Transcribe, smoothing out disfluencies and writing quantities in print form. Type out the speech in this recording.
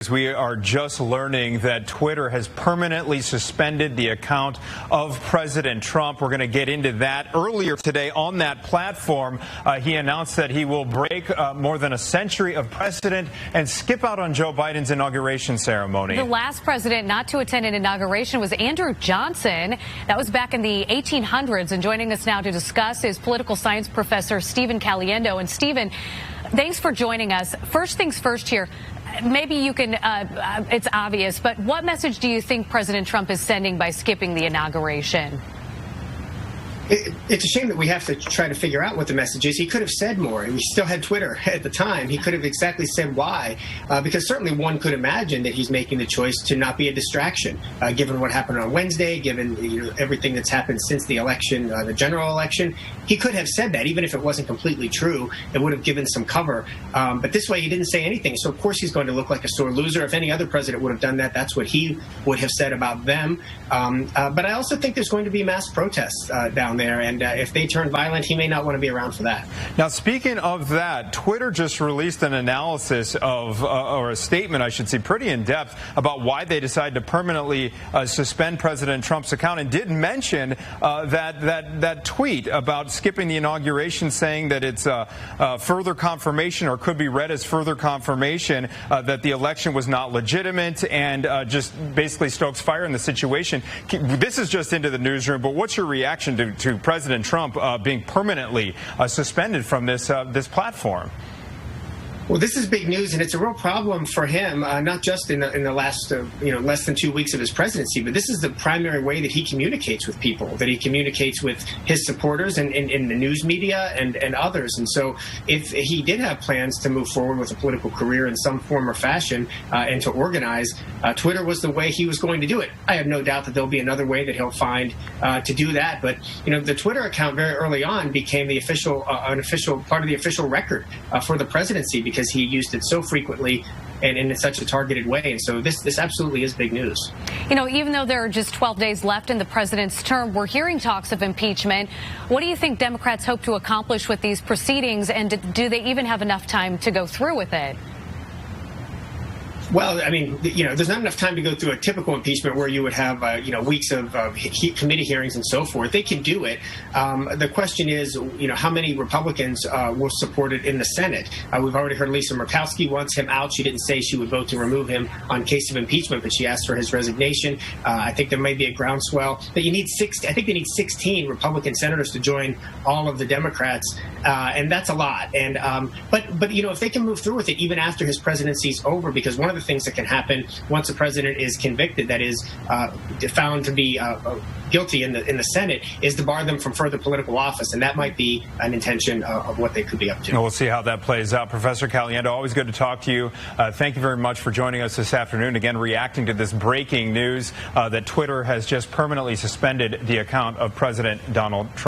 We are just learning that Twitter has permanently suspended the account of President Trump. We're going to get into that. Earlier today on that platform, he announced that he will break more than a century of precedent and skip out on Joe Biden's inauguration ceremony. The last president not to attend an inauguration was Andrew Johnson. That was back in the 1800s. And joining us now to discuss is political science professor Stephen Caliendo. And Stephen, thanks for joining us. First things first here. Maybe you can, it's obvious, but what message do you think President Trump is sending by skipping the inauguration? It's a shame that we have to try to figure out what the message is. He could have said more. We still had Twitter at the time. He could have exactly said why, because certainly one could imagine that he's making the choice to not be a distraction, given what happened on Wednesday, given everything that's happened since the election, the general election. He could have said that, even if it wasn't completely true. It would have given some cover. But this way, he didn't say anything. So, of course, he's going to look like a sore loser. If any other president would have done that, that's what he would have said about them. But I also think there's going to be mass protests down there, and if they turn violent, he may not want to be around for that. Now, speaking of that, Twitter just released an analysis of, or a statement, I should say, pretty in depth about why they decided to permanently suspend President Trump's account, and did mention that tweet about skipping the inauguration, saying that it's further confirmation, or could be read as further confirmation, that the election was not legitimate, and just basically stokes fire in the situation. This is just into the newsroom, but what's your reaction to President Trump being permanently suspended from this platform? Well, this is big news, and it's a real problem for him, not just in the last, less than 2 weeks of his presidency, but this is the primary way that he communicates with people, that he communicates with his supporters and in the news media and others. And so if he did have plans to move forward with a political career in some form or fashion and to organize, Twitter was the way he was going to do it. I have no doubt that there'll be another way that he'll find to do that. But, the Twitter account very early on became the official, part of the official record for the presidency, because he used it so frequently and in such a targeted way. And so this absolutely is big news. Even though there are just 12 days left in the president's term, we're hearing talks of impeachment. What do you think Democrats hope to accomplish with these proceedings, and do they even have enough time to go through with it? Well, I mean, there's not enough time to go through a typical impeachment where you would have, weeks of committee hearings and so forth. They can do it. The question is, how many Republicans will support it in the Senate? We've already heard Lisa Murkowski wants him out. She didn't say she would vote to remove him on case of impeachment, but she asked for his resignation. I think there may be a groundswell. But you need I think they need 16 Republican senators to join all of the Democrats, and that's a lot. And but if they can move through with it even after his presidency's over, because one of the things that can happen once a president is convicted, that is found to be guilty in the Senate, is to bar them from further political office, and that might be an intention of what they could be up to. Well, we'll see how that plays out. Professor Caliendo, always good to talk to you. Thank you very much for joining us this afternoon. Again, reacting to this breaking news that Twitter has just permanently suspended the account of President Donald Trump.